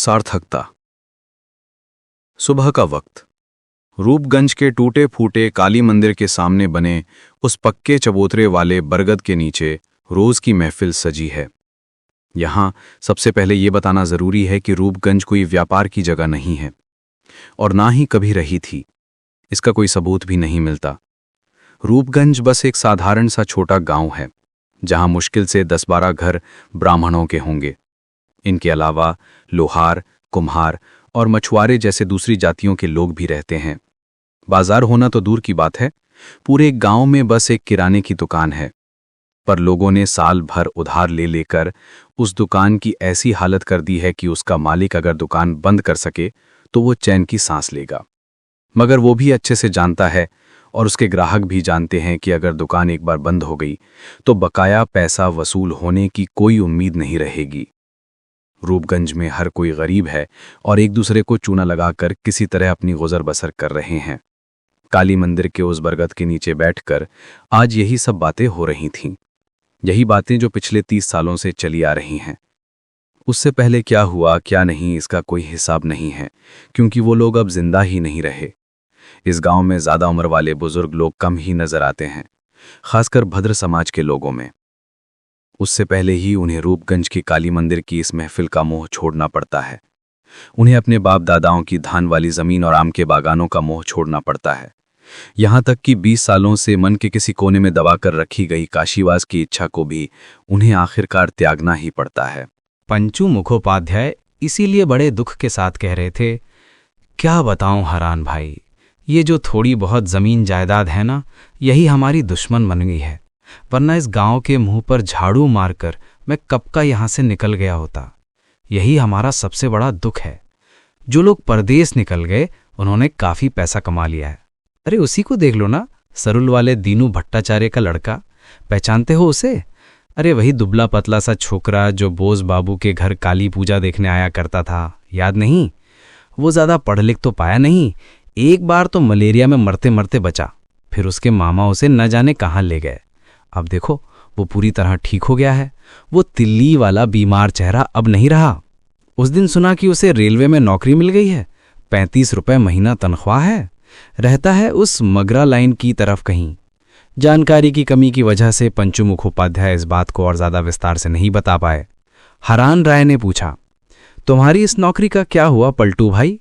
सार्थकता। सुबह का वक्त। रूपगंज के टूटे फूटे काली मंदिर के सामने बने उस पक्के चबूतरे वाले बरगद के नीचे रोज की महफिल सजी है। यहां सबसे पहले ये बताना जरूरी है कि रूपगंज कोई व्यापार की जगह नहीं है और ना ही कभी रही थी। इसका कोई सबूत भी नहीं मिलता। रूपगंज बस एक साधारण सा छोटा गांव है जहां मुश्किल से 10-12 घर ब्राह्मणों के होंगे। इनके अलावा लोहार, कुम्हार और मछुआरे जैसे दूसरी जातियों के लोग भी रहते हैं। बाजार होना तो दूर की बात है, पूरे गांव में बस एक किराने की दुकान है। पर लोगों ने साल भर उधार ले लेकर उस दुकान की ऐसी हालत कर दी है कि उसका मालिक अगर दुकान बंद कर सके तो वो चैन की सांस लेगा। मगर वो भी अच्छे से जानता है और उसके ग्राहक भी जानते हैं कि अगर दुकान एक बार बंद हो गई तो बकाया पैसा वसूल होने की कोई उम्मीद नहीं रहेगी। रूपगंज में हर कोई गरीब है और एक दूसरे को चूना लगाकर किसी तरह अपनी गुजर बसर कर रहे हैं। काली मंदिर के उस बरगद के नीचे बैठकर आज यही सब बातें हो रही थीं। यही बातें जो पिछले 30 सालों से चली आ रही हैं। उससे पहले क्या हुआ क्या नहीं इसका कोई हिसाब नहीं है, क्योंकि वो लोग अब जिंदा ही नहीं रहे। इस गांव में ज्यादा उम्र वाले बुजुर्ग लोग कम ही नजर आते हैं, खासकर भद्र समाज के लोगों में। उससे पहले ही उन्हें रूपगंज की काली मंदिर की इस महफिल का मोह छोड़ना पड़ता है। उन्हें अपने बाप दादाओं की धान वाली जमीन और आम के बागानों का मोह छोड़ना पड़ता है। यहां तक कि 20 सालों से मन के किसी कोने में दबाकर रखी गई काशीवास की इच्छा को भी उन्हें आखिरकार त्यागना ही पड़ता है। पंचू मुखोपाध्याय इसीलिए बड़े दुख के साथ कह रहे थे, क्या बताऊं हरान भाई, ये जो थोड़ी बहुत जमीन जायदाद है ना, यही हमारी दुश्मन बन गई है। वरना इस गांव के मुंह पर झाड़ू मारकर मैं कब का यहां से निकल गया होता। यही हमारा सबसे बड़ा दुख है। जो लोग परदेश निकल गए उन्होंने काफी पैसा कमा लिया है। अरे उसी को देख लो ना, सरुल वाले दीनू भट्टाचार्य का लड़का, पहचानते हो उसे? अरे वही दुबला पतला सा छोकरा जो बोस बाबू के घर काली पूजा देखने आया करता था, याद नहीं? वो ज्यादा पढ़ लिख तो पाया नहीं, एक बार तो मलेरिया में मरते मरते बचा, फिर उसके मामा उसे न जाने कहाँ ले गए। अब देखो वो पूरी तरह ठीक हो गया है। वो तिल्ली वाला बीमार चेहरा अब नहीं रहा। उस दिन सुना कि उसे रेलवे में नौकरी मिल गई है, 35 रुपए महीना तनख्वाह है। रहता है उस मगरा लाइन की तरफ कहीं। जानकारी की कमी की वजह से पंचू मुखोपाध्याय इस बात को और ज्यादा विस्तार से नहीं बता पाए। हरान राय ने पूछा, तुम्हारी इस नौकरी का क्या हुआ पलटू भाई?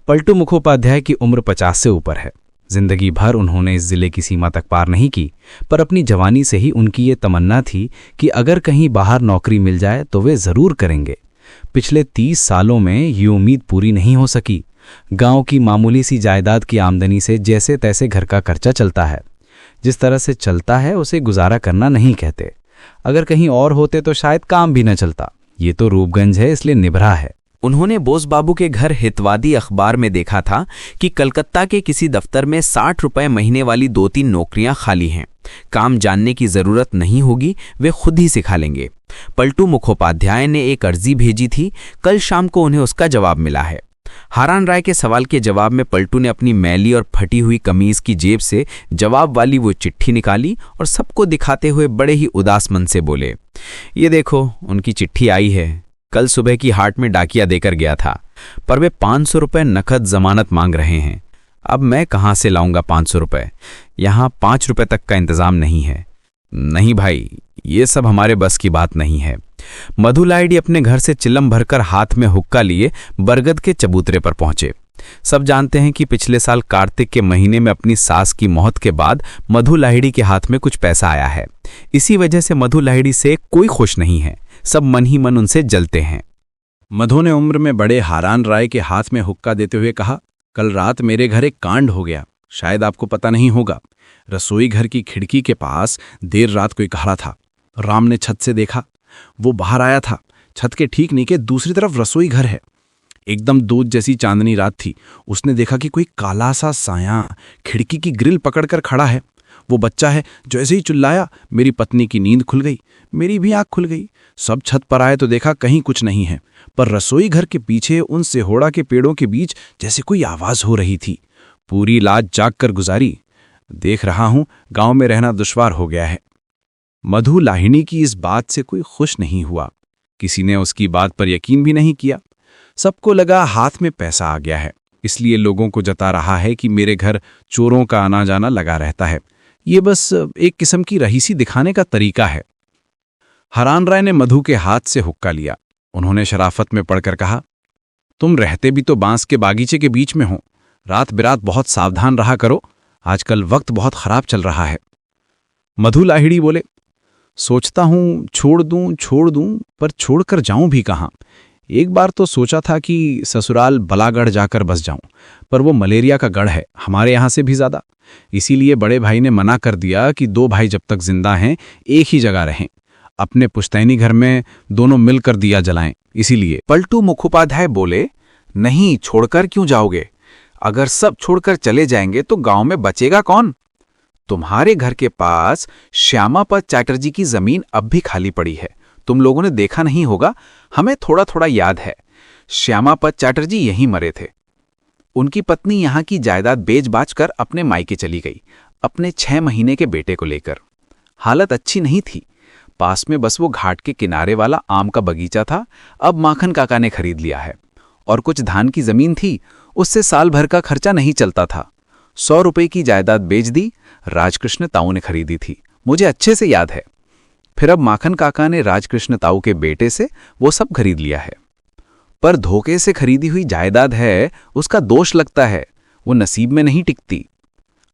पलटू मुखोपाध्याय की उम्र 50 से ऊपर है। जिंदगी भर उन्होंने इस जिले की सीमा तक पार नहीं की, पर अपनी जवानी से ही उनकी ये तमन्ना थी कि अगर कहीं बाहर नौकरी मिल जाए तो वे जरूर करेंगे। पिछले 30 सालों में ये उम्मीद पूरी नहीं हो सकी। गांव की मामूली सी जायदाद की आमदनी से जैसे तैसे घर का खर्चा चलता है। जिस तरह से चलता है उसे गुजारा करना नहीं कहते। अगर कहीं और होते तो शायद काम भी न चलता। ये तो रूपगंज है, इसलिए निभरा है। उन्होंने बोस बाबू के घर हितवादी अखबार में देखा था कि कलकत्ता के किसी दफ्तर में 60 रुपए महीने वाली 2-3 नौकरियां खाली हैं। काम जानने की जरूरत नहीं होगी, वे खुद ही सिखा लेंगे। पलटू मुखोपाध्याय ने एक अर्जी भेजी थी, कल शाम को उन्हें उसका जवाब मिला है। हरान राय के सवाल के जवाब में पलटू ने अपनी मैली और फटी हुई कमीज की जेब से जवाब वाली वो चिट्ठी निकाली और सबको दिखाते हुए बड़े ही उदास मन से बोले, ये देखो उनकी चिट्ठी आई है। कल सुबह की हाट में डाकिया देकर गया था, पर वे 500 रुपए नकद जमानत मांग रहे हैं। अब मैं कहाँ से लाऊंगा 500 रुपए? यहाँ 5 रुपए तक का इंतजाम नहीं है। नहीं भाई, ये सब हमारे बस की बात नहीं है। मधु लाहिड़ी अपने घर से चिलम भरकर हाथ में हुक्का लिए बरगद के चबूतरे पर पहुंचे। सब जानते हैं कि पिछले साल कार्तिक के महीने में अपनी सास की मौत के बाद मधु लाहिड़ी के हाथ में कुछ पैसा आया है। इसी वजह से मधु लाहिड़ी से कोई खुश नहीं है, सब मन ही मन उनसे जलते हैं। मधु ने उम्र में बड़े हरान राय के हाथ में हुक्का देते हुए कहा, कल रात मेरे घर एक कांड हो गया, शायद आपको पता नहीं होगा। रसोई घर की खिड़की के पास देर रात कोई खड़ा था। राम ने छत से देखा, वो बाहर आया था। छत के ठीक नीचे दूसरी तरफ रसोई घर है। एकदम दूध जैसी चांदनी रात थी। उसने देखा कि कोई काला सा साया खिड़की की ग्रिल पकड़कर खड़ा है। वो बच्चा है। जैसे ही चिल्लाया, मेरी पत्नी की नींद खुल गई, मेरी भी आंख खुल गई। सब छत पर आए तो देखा कहीं कुछ नहीं है, पर रसोई घर के पीछे उन सिहोड़ा के पेड़ों के बीच जैसे कोई आवाज हो रही थी। पूरी रात जाग कर गुजारी। देख रहा हूं गांव में रहना दुश्वार हो गया है। मधु लाहिड़ी की इस बात से कोई खुश नहीं हुआ। किसी ने उसकी बात पर यकीन भी नहीं किया। सबको लगा हाथ में पैसा आ गया है, इसलिए लोगों को जता रहा है कि मेरे घर चोरों का आना जाना लगा रहता है। ये बस एक किस्म की रहीसी दिखाने का तरीका है। हरान राय ने मधु के हाथ से हुक्का लिया। उन्होंने शराफत में पढ़कर कहा, तुम रहते भी तो बांस के बागीचे के बीच में हो, रात बिरात बहुत सावधान रहा करो, आजकल वक्त बहुत खराब चल रहा है। मधु लाहिड़ी बोले, सोचता हूं छोड़ दूं, पर छोड़कर जाऊं भी कहां। एक बार तो सोचा था कि ससुराल बलागढ़ जाकर बस जाऊं, पर वो मलेरिया का गढ़ है, हमारे यहां से भी ज्यादा। इसीलिए बड़े भाई ने मना कर दिया कि दो भाई जब तक जिंदा हैं एक ही जगह रहें, अपने पुश्तैनी घर में दोनों मिलकर दिया जलाएं। इसीलिए पलटू मुखोपाध्याय बोले, नहीं, छोड़कर क्यों जाओगे? अगर सब छोड़कर चले जाएंगे तो गांव में बचेगा कौन? तुम्हारे घर के पास श्यामापद चैटर्जी की जमीन अब भी खाली पड़ी है, तुम लोगों ने देखा नहीं होगा, हमें थोड़ा थोड़ा याद है। श्यामापद चैटर्जी यहीं मरे थे। उनकी पत्नी यहां की जायदाद बेच बाच कर अपने मायके चली गई, अपने 6 महीने के बेटे को लेकर। हालत अच्छी नहीं थी। पास में बस वो घाट के किनारे वाला आम का बगीचा था, अब माखन काका ने खरीद लिया है। और कुछ धान की जमीन थी, उससे साल भर का खर्चा नहीं चलता था। 100 रुपए की जायदाद बेच दी, राजकृष्ण ताऊ ने खरीदी थी, मुझे अच्छे से याद है। फिर अब माखन काका ने राजकृष्ण ताऊ के बेटे से वो सब खरीद लिया है। पर धोखे से खरीदी हुई जायदाद है, उसका दोष लगता है, वो नसीब में नहीं टिकती।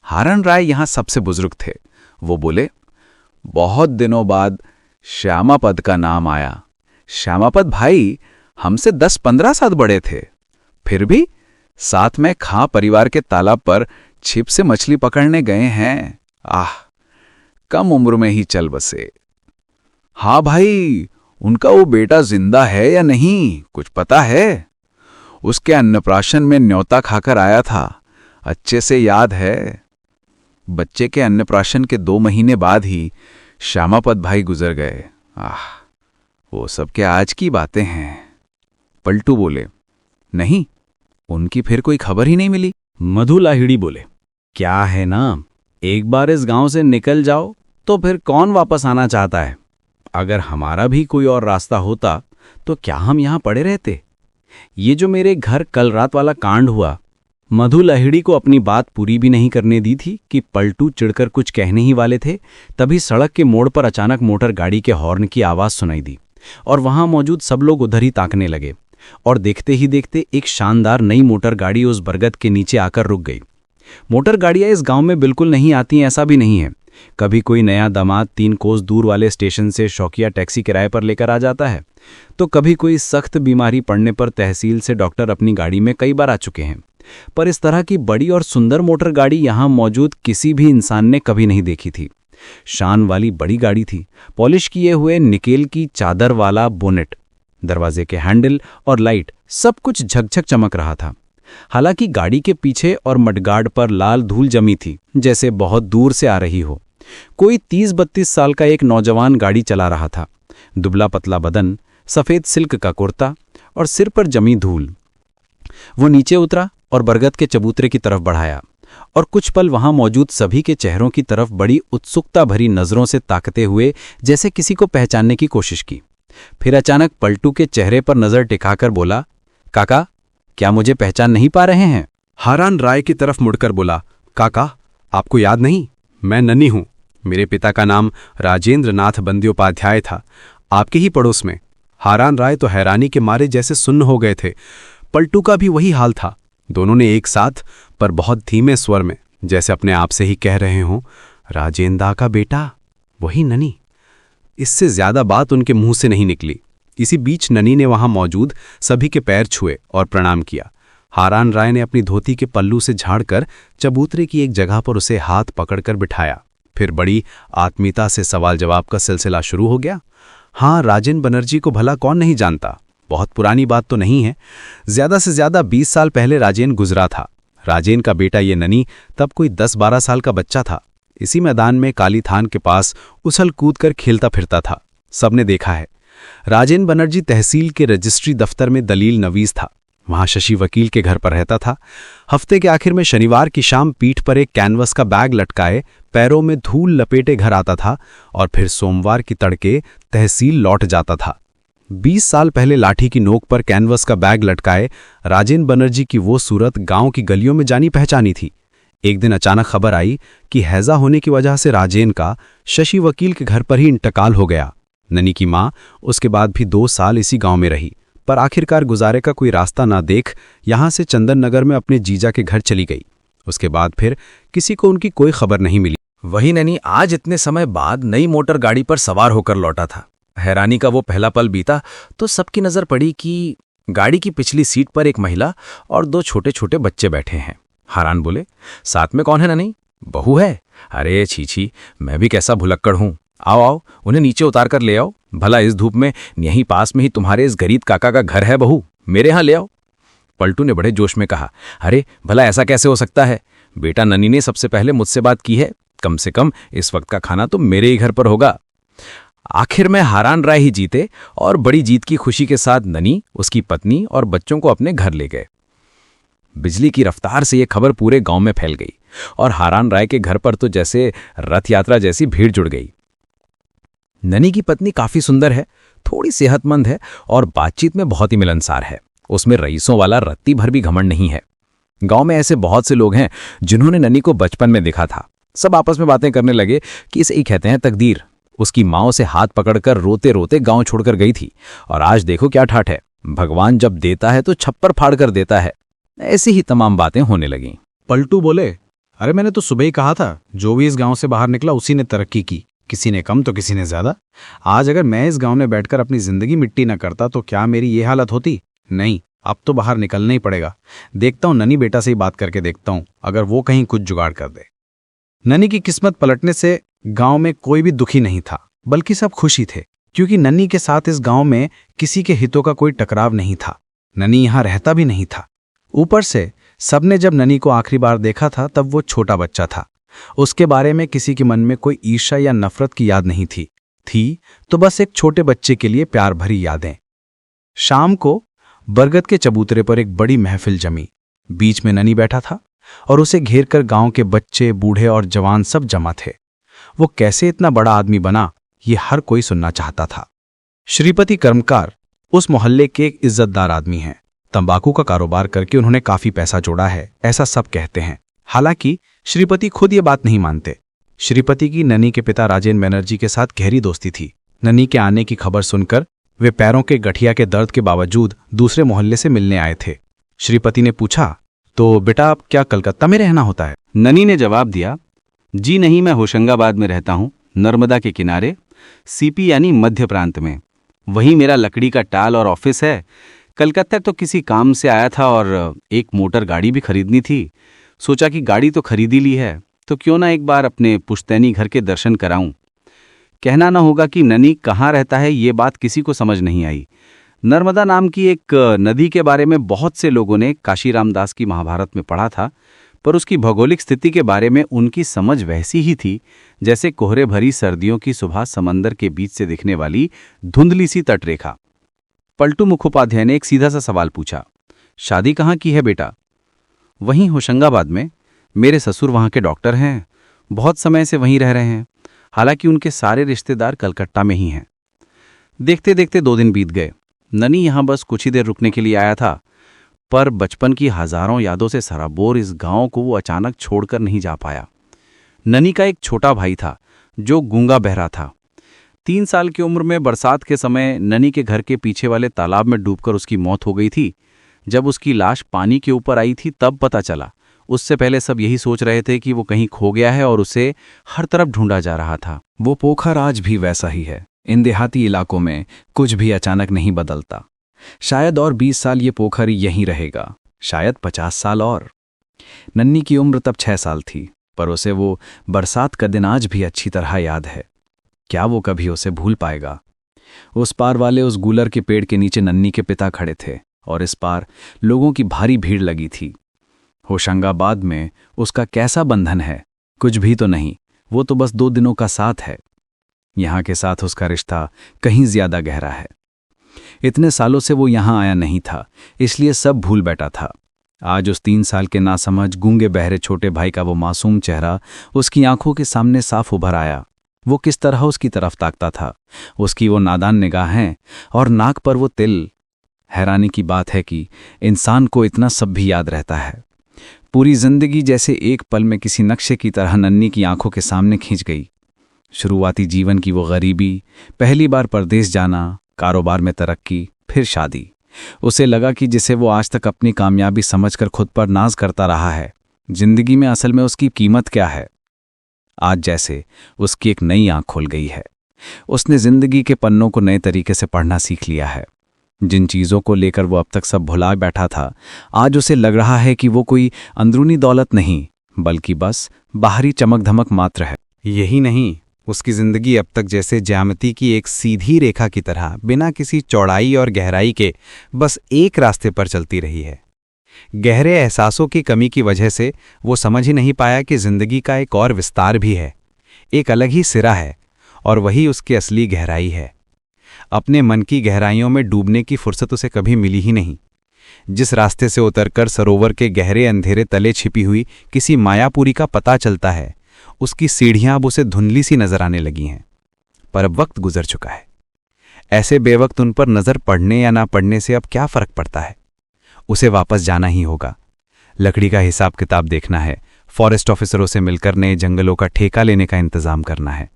हारन राय यहां सबसे बुजुर्ग थे। वो बोले, बहुत दिनों बाद श्यामापद का नाम आया। श्यामापद भाई हमसे 10-15 साल बड़े थे, फिर भी साथ में खां परिवार के तालाब पर छिप से मछली पकड़ने गए हैं। आह, कम उम्र में ही चल बसे। हाँ भाई, उनका वो बेटा जिंदा है या नहीं, कुछ पता है? उसके अन्नप्राशन में न्योता खाकर आया था, अच्छे से याद है। बच्चे के अन्नप्राशन के 2 महीने बाद ही श्यामापद भाई गुजर गए। आह, वो सब क्या आज की बातें हैं। पलटू बोले, नहीं, उनकी फिर कोई खबर ही नहीं मिली। मधु लाहिड़ी बोले, क्या है ना, एक बार इस गांव से निकल जाओ तो फिर कौन वापस आना चाहता है। अगर हमारा भी कोई और रास्ता होता तो क्या हम यहां पड़े रहते? ये जो मेरे घर कल रात वाला कांड हुआ। मधु लाहिड़ी को अपनी बात पूरी भी नहीं करने दी थी कि पलटू चिढ़कर कुछ कहने ही वाले थे, तभी सड़क के मोड़ पर अचानक मोटर गाड़ी के हॉर्न की आवाज सुनाई दी और वहां मौजूद सब लोग उधर ही ताकने लगे। और देखते ही देखते एक शानदार नई मोटर गाड़ी उस बरगद के नीचे आकर रुक गई। मोटर गाड़ियां इस गांव में बिल्कुल नहीं आती, ऐसा भी नहीं है। कभी कोई नया दामाद 3 कोस दूर वाले स्टेशन से शौकिया टैक्सी किराए पर लेकर आ जाता है, तो कभी कोई सख्त बीमारी पड़ने पर तहसील से डॉक्टर अपनी गाड़ी में कई बार आ चुके हैं। पर इस तरह की बड़ी और सुंदर मोटर गाड़ी यहां मौजूद किसी भी इंसान ने कभी नहीं देखी थी। शान वाली बड़ी गाड़ी थी, पॉलिश किए हुए निकेल की चादर वाला बोनेट, दरवाजे के हैंडल और लाइट सब कुछ झकझक चमक रहा था। हालांकि गाड़ी के पीछे और मडगार्ड पर लाल धूल जमी थी, जैसे बहुत दूर से आ रही हो। कोई 30-32 साल का एक नौजवान गाड़ी चला रहा था। दुबला पतला बदन, सफेद सिल्क का कुर्ता और सिर पर जमी धूल। वो नीचे उतरा और बरगद के चबूतरे की तरफ बढ़ाया और कुछ पल वहां मौजूद सभी के चेहरों की तरफ बड़ी उत्सुकता भरी नजरों से ताकते हुए जैसे किसी को पहचानने की कोशिश की। फिर अचानक पलटू के चेहरे पर नजर टिकाकर बोला, काका, क्या मुझे पहचान नहीं पा रहे हैं? हारान राय की तरफ मुड़कर बोला, काका, आपको याद नहीं? मैं नन्ही हूं। मेरे पिता का नाम राजेंद्र नाथ बंद्योपाध्याय था, आपके ही पड़ोस में। हारान राय तो हैरानी के मारे जैसे सुन्न हो गए थे। पलटू का भी वही हाल था। दोनों ने एक साथ पर बहुत धीमे स्वर में, जैसे अपने आप से ही कह रहे हों, राजेंद्र का बेटा, वही ननी। इससे ज्यादा बात उनके मुंह से नहीं निकली। इसी बीच ननी ने वहां मौजूद सभी के पैर छुए और प्रणाम किया। हारान राय ने अपनी धोती के पल्लू से झाड़कर चबूतरे की एक जगह पर उसे हाथ पकड़कर बिठाया। फिर बड़ी आत्मीयता से सवाल जवाब का सिलसिला शुरू हो गया। हाँ, राजेन बनर्जी को भला कौन नहीं जानता। बहुत पुरानी बात तो नहीं है, ज्यादा से ज्यादा 20 साल पहले राजेन गुजरा था। राजेन का बेटा ये ननी तब कोई 10-12 साल का बच्चा था। इसी मैदान में काली थान के पास उछल कूद कर खेलता फिरता था। सबने देखा है। राजेन बनर्जी तहसील के रजिस्ट्री दफ्तर में दलील नवीस था। वहां शशि वकील के घर पर रहता था। हफ्ते के आखिर में शनिवार की शाम पीठ पर एक कैनवस का बैग लटकाए पैरों में धूल लपेटे घर आता था और फिर सोमवार की तड़के तहसील लौट जाता था। 20 साल पहले लाठी की नोक पर कैनवस का बैग लटकाए राजेंद्र बनर्जी की वो सूरत गांव की गलियों में जानी पहचानी थी। एक दिन अचानक खबर आई कि हैजा होने की वजह से राजेंद्र का शशि वकील के घर पर ही इंतकाल हो गया। ननी की माँ उसके बाद भी 2 साल इसी गांव में रही, पर आखिरकार गुजारे का कोई रास्ता ना देख यहां से चंदन नगर में अपने जीजा के घर चली गई। उसके बाद फिर किसी को उनकी कोई खबर नहीं मिली। वही ननी आज इतने समय बाद नई मोटर गाड़ी पर सवार होकर लौटा था। हैरानी का वो पहला पल बीता तो सबकी नजर पड़ी कि गाड़ी की पिछली सीट पर एक महिला और 2 छोटे छोटे बच्चे बैठे हैं। हैरान बोले, साथ में कौन है ननी? बहू है? अरे छी, मैं भी कैसा भुलक्कड़ हूं। आओ आओ, उन्हें नीचे उतार कर ले आओ। भला इस धूप में यहीं पास में ही तुम्हारे इस गरीब काका का घर है बहू, मेरे यहां ले आओ। पलटू ने बड़े जोश में कहा, अरे भला ऐसा कैसे हो सकता है? बेटा ननी ने सबसे पहले मुझसे बात की है, कम से कम इस वक्त का खाना तो मेरे ही घर पर होगा। आखिर में हैरान राय ही जीते और बड़ी जीत की खुशी के साथ ननी, उसकी पत्नी और बच्चों को अपने घर ले गए। बिजली की रफ्तार से यह खबर पूरे गांव में फैल गई और हैरान राय के घर पर तो जैसे रथ यात्रा जैसी भीड़ जुड़ गई। ननी की पत्नी काफी सुंदर है, थोड़ी सेहतमंद है और बातचीत में बहुत ही मिलनसार है। उसमें रईसों वाला रत्ती भर भी घमंड नहीं है। गांव में ऐसे बहुत से लोग हैं जिन्होंने ननी को बचपन में देखा था। सब आपस में बातें करने लगे कि इसे ही कहते हैं तकदीर। उसकी माँ उसे हाथ पकड़कर रोते रोते गांव छोड़कर गई थी और आज देखो क्या ठाठ है। भगवान जब देता है तो छप्पर फाड़ कर देता है। ऐसी ही तमाम बातें होने लगीं। पलटू बोले, अरे मैंने तो सुबह ही कहा था, जो भी इस गांव से बाहर निकला उसी ने तरक्की की, किसी ने कम तो किसी ने ज्यादा। आज अगर मैं इस गांव में बैठकर अपनी जिंदगी मिट्टी न करता तो क्या मेरी ये हालत होती? नहीं, अब तो बाहर निकलना ही पड़ेगा। देखता हूं ननी बेटा से ही बात करके देखता हूं, अगर वो कहीं कुछ जुगाड़ कर दे। ननी की किस्मत पलटने से गांव में कोई भी दुखी नहीं था, बल्कि सब खुशी थे, क्योंकि ननी के साथ इस गांव में किसी के हितों का कोई टकराव नहीं था। ननी यहां रहता भी नहीं था। ऊपर से सबने जब ननी को आखिरी बार देखा था तब वो छोटा बच्चा था। उसके बारे में किसी के मन में कोई ईर्ष्या या नफरत की याद नहीं थी तो बस एक छोटे बच्चे के लिए प्यार भरी यादें। शाम को बरगद के चबूतरे पर एक बड़ी महफिल जमी। बीच में ननी बैठा था और उसे घेर कर गांव के बच्चे, बूढ़े और जवान सब जमा थे। वो कैसे इतना बड़ा आदमी बना, ये हर कोई सुनना चाहता था। श्रीपति कर्मकार उस मोहल्ले के एक इज्जतदार आदमी हैं। तंबाकू का कारोबार करके उन्होंने काफी पैसा जोड़ा है, ऐसा सब कहते हैं। हालांकि श्रीपति खुद ये बात नहीं मानते। श्रीपति की ननी के पिता राजेंद्र बनर्जी के साथ गहरी दोस्ती थी। ननी के आने की खबर सुनकर वे पैरों के गठिया के दर्द के बावजूद दूसरे मोहल्ले से मिलने आए थे। श्रीपति ने पूछा, तो बेटा आप क्या कलकत्ता में रहना होता है? ननी ने जवाब दिया, जी नहीं, मैं होशंगाबाद में रहता हूँ, नर्मदा के किनारे, सीपी यानी मध्य प्रांत में। वहीं मेरा लकड़ी का टाल और ऑफिस है। कलकत्ता तो किसी काम से आया था और एक मोटर गाड़ी भी खरीदनी थी। सोचा कि गाड़ी तो खरीदी ली है तो क्यों ना एक बार अपने पुश्तैनी घर के दर्शन कराऊं। कहना न होगा कि ननी कहाँ रहता है ये बात किसी को समझ नहीं आई। नर्मदा नाम की एक नदी के बारे में बहुत से लोगों ने काशीराम दास की महाभारत में पढ़ा था, पर उसकी भौगोलिक स्थिति के बारे में उनकी समझ वैसी ही थी जैसे कोहरे भरी सर्दियों की सुबह समंदर के बीच से दिखने वाली धुंधली सी तटरेखा। पलटू मुखोपाध्याय ने एक सीधा सा सवाल पूछा, शादी कहाँ की है बेटा? वहीं होशंगाबाद में। मेरे ससुर वहाँ के डॉक्टर हैं, बहुत समय से वहीं रह रहे हैं। हालांकि उनके सारे रिश्तेदार कलकत्ता में ही हैं। देखते देखते 2 दिन बीत गए। ननी यहाँ बस कुछ ही देर रुकने के लिए आया था, पर बचपन की हजारों यादों से सराबोर इस गांव को वो अचानक छोड़कर नहीं जा पाया। ननी का एक छोटा भाई था जो गूंगा बहरा था। 3 साल की उम्र में बरसात के समय ननी के घर के पीछे वाले तालाब में डूबकर उसकी मौत हो गई थी। जब उसकी लाश पानी के ऊपर आई थी तब पता चला। उससे पहले सब यही सोच रहे थे कि वो कहीं खो गया है और उसे हर तरफ ढूंढा जा रहा था। वो पोखर आज भी वैसा ही है। इन देहाती इलाकों में कुछ भी अचानक नहीं बदलता। शायद और 20 साल ये पोखर यहीं रहेगा, शायद 50 साल और। नन्नी की उम्र तब 6 साल थी, पर उसे वो बरसात का दिन आज भी अच्छी तरह याद है। क्या वो कभी उसे भूल पाएगा? उस पार वाले उस गूलर के पेड़ के नीचे नन्नी के पिता खड़े थे और इस पार लोगों की भारी भीड़ लगी थी। होशंगाबाद में उसका कैसा बंधन है? कुछ भी तो नहीं, वो तो बस 2 दिनों का साथ है। यहाँ के साथ उसका रिश्ता कहीं ज्यादा गहरा है। इतने सालों से वो यहाँ आया नहीं था, इसलिए सब भूल बैठा था। आज उस 3 साल के नासमझ गूंगे बहरे छोटे भाई का वो मासूम चेहरा उसकी आंखों के सामने साफ उभर आया। वो किस तरह उसकी तरफ ताकता था, उसकी वो नादान निगाहें और नाक पर वो तिल। हैरानी की बात है कि इंसान को इतना सब भी याद रहता है। पूरी जिंदगी जैसे एक पल में किसी नक्शे की तरह नन्ही की आंखों के सामने खींच गई। शुरुआती जीवन की वो गरीबी, पहली बार परदेश जाना, कारोबार में तरक्की, फिर शादी। उसे लगा कि जिसे वो आज तक अपनी कामयाबी समझकर खुद पर नाज करता रहा है, जिंदगी में असल में उसकी कीमत क्या है। आज जैसे उसकी एक नई आंख खुल गई है। उसने जिंदगी के पन्नों को नए तरीके से पढ़ना सीख लिया है। जिन चीज़ों को लेकर वो अब तक सब भुला बैठा था, आज उसे लग रहा है कि वो कोई अंदरूनी दौलत नहीं, बल्कि बस बाहरी चमक धमक मात्र है। यही नहीं, उसकी जिंदगी अब तक जैसे ज्यामिति की एक सीधी रेखा की तरह बिना किसी चौड़ाई और गहराई के बस एक रास्ते पर चलती रही है। गहरे एहसासों की कमी की वजह से वो समझ ही नहीं पाया कि जिंदगी का एक और विस्तार भी है, एक अलग ही सिरा है, और वही उसकी असली गहराई है। अपने मन की गहराइयों में डूबने की फुर्सत उसे कभी मिली ही नहीं। जिस रास्ते से उतरकर सरोवर के गहरे अंधेरे तले छिपी हुई किसी मायापुरी का पता चलता है, उसकी सीढ़ियां अब उसे धुंधली सी नजर आने लगी हैं। पर अब वक्त गुजर चुका है। ऐसे बेवक्त उन पर नजर पड़ने या ना पड़ने से अब क्या फर्क पड़ता है। उसे वापस जाना ही होगा। लकड़ी का हिसाब किताब देखना है, फॉरेस्ट ऑफिसरों से मिलकर नए जंगलों का ठेका लेने का इंतजाम करना है,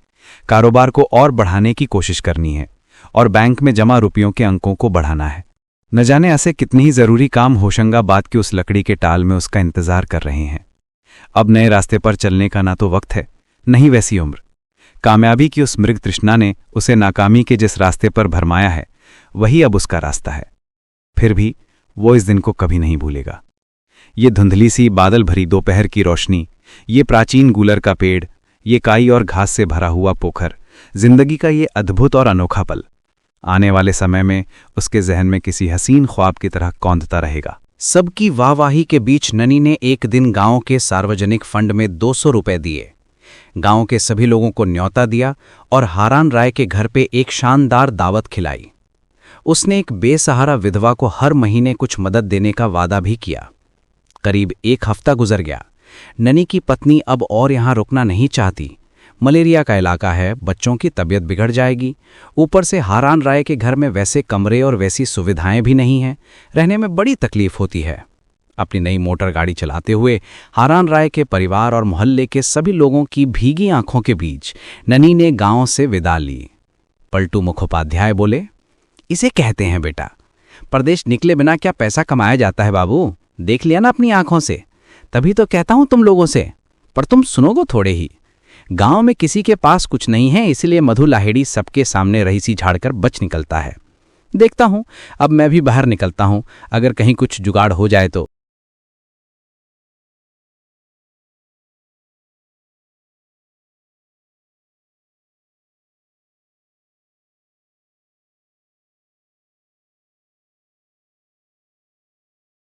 कारोबार को और बढ़ाने की कोशिश करनी है, और बैंक में जमा रुपयों के अंकों को बढ़ाना है। न जाने ऐसे कितने ही जरूरी काम होशंगाबाद की उस लकड़ी के टाल में उसका इंतजार कर रहे हैं। अब नए रास्ते पर चलने का ना तो वक्त है, नहीं वैसी उम्र। कामयाबी की उस मृग तृष्णा ने उसे नाकामी के जिस रास्ते पर भरमाया है, वही अब उसका रास्ता है। फिर भी वो इस दिन को कभी नहीं भूलेगा। ये धुंधली सी बादल भरी दोपहर की रोशनी, ये प्राचीन गूलर का पेड़, ये काई और घास से भरा हुआ पोखर, जिंदगी का ये अद्भुत और अनोखा पल आने वाले समय में उसके जहन में किसी हसीन ख्वाब की तरह कौंधता रहेगा। सबकी वाहवाही के बीच ननी ने एक दिन गांव के सार्वजनिक फंड में 200 रुपए दिए। गांव के सभी लोगों को न्योता दिया और हारान राय के घर पे एक शानदार दावत खिलाई। उसने एक बेसहारा विधवा को हर महीने कुछ मदद देने का वादा भी किया। करीब एक हफ्ता गुजर गया। ननी की पत्नी अब और यहां रुकना नहीं चाहती। मलेरिया का इलाका है, बच्चों की तबीयत बिगड़ जाएगी। ऊपर से हारान राय के घर में वैसे कमरे और वैसी सुविधाएं भी नहीं हैं, रहने में बड़ी तकलीफ होती है। अपनी नई मोटर गाड़ी चलाते हुए हारान राय के परिवार और मोहल्ले के सभी लोगों की भीगी आंखों के बीच ननी ने गांव से विदा ली। पलटू मुखोपाध्याय बोले, इसे कहते हैं बेटा, परदेश निकले बिना क्या पैसा कमाया जाता है बाबू। देख लिया ना अपनी आंखों से, तभी तो कहता हूं तुम लोगों से, पर तुम सुनोगे थोड़े ही। गांव में किसी के पास कुछ नहीं है, इसलिए मधु लाहेड़ी सबके सामने रहीसी झाड़कर बच निकलता है। देखता हूं, अब मैं भी बाहर निकलता हूं, अगर कहीं कुछ जुगाड़ हो जाए तो।